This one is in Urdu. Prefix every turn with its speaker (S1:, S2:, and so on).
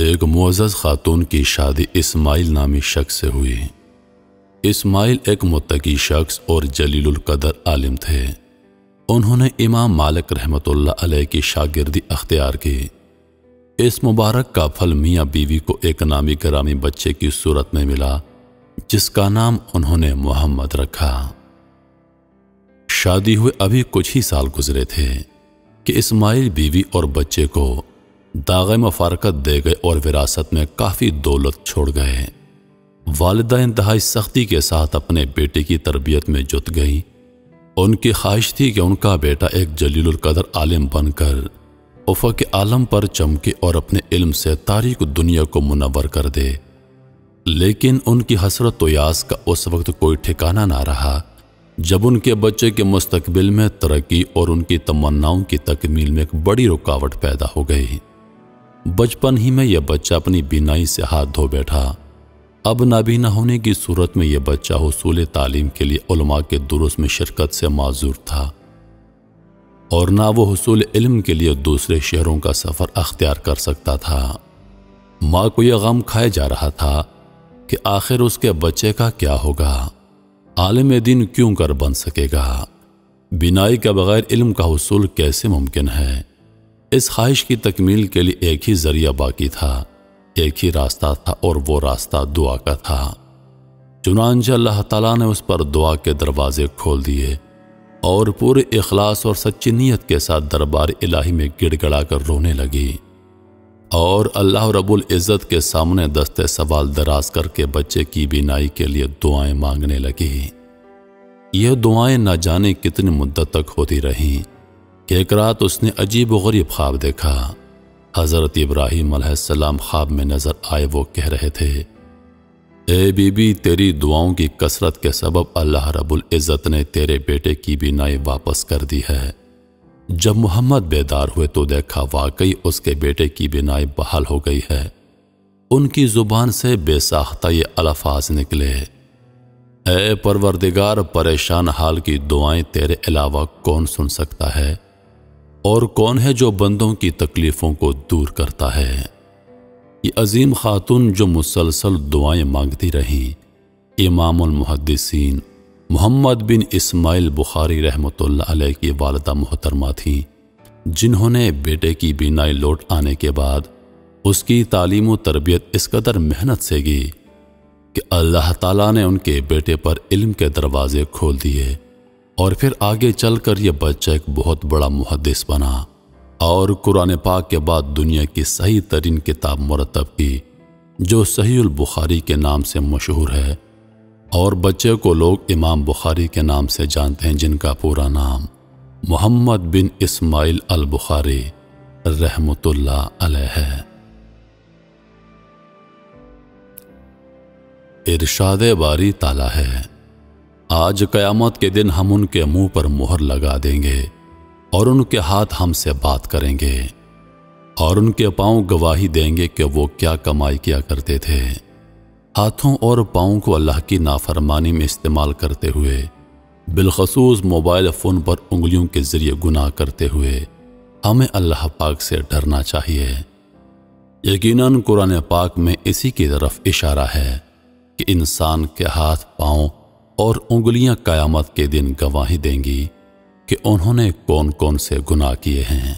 S1: ایک معزز خاتون کی شادی اسماعیل نامی شخص سے ہوئی۔ اسماعیل ایک متقی شخص اور جلیل القدر عالم تھے۔ انہوں نے امام مالک رحمۃ اللہ علیہ کی شاگردی اختیار کی۔ اس مبارک کا پھل میاں بیوی کو ایک نامی گرامی بچے کی صورت میں ملا، جس کا نام انہوں نے محمد رکھا۔ شادی ہوئے ابھی کچھ ہی سال گزرے تھے کہ اسماعیل بیوی اور بچے کو داغ مفارقت دے گئے اور وراثت میں کافی دولت چھوڑ گئے۔ والدہ انتہائی سختی کے ساتھ اپنے بیٹے کی تربیت میں جت گئیں۔ ان کی خواہش تھی کہ ان کا بیٹا ایک جلیل القدر عالم بن کر افق عالم پر چمکے اور اپنے علم سے تاریک دنیا کو منور کر دے، لیکن ان کی حسرت و یاس کا اس وقت کوئی ٹھکانہ نہ رہا جب ان کے بچے کے مستقبل میں ترقی اور ان کی تمناؤں کی تکمیل میں ایک بڑی رکاوٹ پیدا ہو گئی۔ بچپن ہی میں یہ بچہ اپنی بینائی سے ہاتھ دھو بیٹھا۔ اب نابینا ہونے کی صورت میں یہ بچہ حصول تعلیم کے لیے علماء کے دروس میں شرکت سے معذور تھا، اور نہ وہ حصول علم کے لیے دوسرے شہروں کا سفر اختیار کر سکتا تھا۔ ماں کو یہ غم کھائے جا رہا تھا کہ آخر اس کے بچے کا کیا ہوگا، عالم دین کیوں کر بن سکے گا، بینائی کے بغیر علم کا حصول کیسے ممکن ہے۔ اس خواہش کی تکمیل کے لیے ایک ہی ذریعہ باقی تھا، ایک ہی راستہ تھا، اور وہ راستہ دعا کا تھا۔ چنانچہ اللہ تعالیٰ نے اس پر دعا کے دروازے کھول دیے اور پورے اخلاص اور سچی نیت کے ساتھ دربار الہی میں گڑ گڑا کر رونے لگی، اور اللہ رب العزت کے سامنے دستے سوال دراز کر کے بچے کی بینائی کے لیے دعائیں مانگنے لگی۔ یہ دعائیں نہ جانے کتنی مدت تک ہوتی رہیں کہ ایک رات اس نے عجیب و غریب خواب دیکھا۔ حضرت ابراہیم علیہ السلام خواب میں نظر آئے۔ وہ کہہ رہے تھے، اے بی بی، تیری دعاؤں کی کثرت کے سبب اللہ رب العزت نے تیرے بیٹے کی بینائی واپس کر دی ہے۔ جب محمد بیدار ہوئے تو دیکھا واقعی اس کے بیٹے کی بینائی بحال ہو گئی ہے۔ ان کی زبان سے بے ساختہ یہ الفاظ نکلے، اے پروردگار، پریشان حال کی دعائیں تیرے علاوہ کون سن سکتا ہے، اور کون ہے جو بندوں کی تکلیفوں کو دور کرتا ہے۔ یہ عظیم خاتون جو مسلسل دعائیں مانگتی رہیں، امام المحدثین محمد بن اسماعیل بخاری رحمۃ اللہ علیہ کی والدہ محترمہ تھیں، جنہوں نے بیٹے کی بینائی لوٹ آنے کے بعد اس کی تعلیم و تربیت اس قدر محنت سے کی کہ اللہ تعالیٰ نے ان کے بیٹے پر علم کے دروازے کھول دیے، اور پھر آگے چل کر یہ بچہ ایک بہت بڑا محدث بنا، اور قرآن پاک کے بعد دنیا کی صحیح ترین کتاب مرتب کی جو صحیح البخاری کے نام سے مشہور ہے، اور بچے کو لوگ امام بخاری کے نام سے جانتے ہیں، جن کا پورا نام محمد بن اسماعیل البخاری رحمۃ اللہ علیہ ہے۔ ارشاد باری تعالیٰ ہے، آج قیامت کے دن ہم ان کے منہ پر مہر لگا دیں گے، اور ان کے ہاتھ ہم سے بات کریں گے، اور ان کے پاؤں گواہی دیں گے کہ وہ کیا کمائی کیا کرتے تھے۔ ہاتھوں اور پاؤں کو اللہ کی نافرمانی میں استعمال کرتے ہوئے، بالخصوص موبائل فون پر انگلیوں کے ذریعے گناہ کرتے ہوئے، ہمیں اللہ پاک سے ڈرنا چاہیے۔ یقیناً قرآن پاک میں اسی کی طرف اشارہ ہے کہ انسان کے ہاتھ، پاؤں اور انگلیاں قیامت کے دن گواہی دیں گی کہ انہوں نے کون کون سے گناہ کیے ہیں۔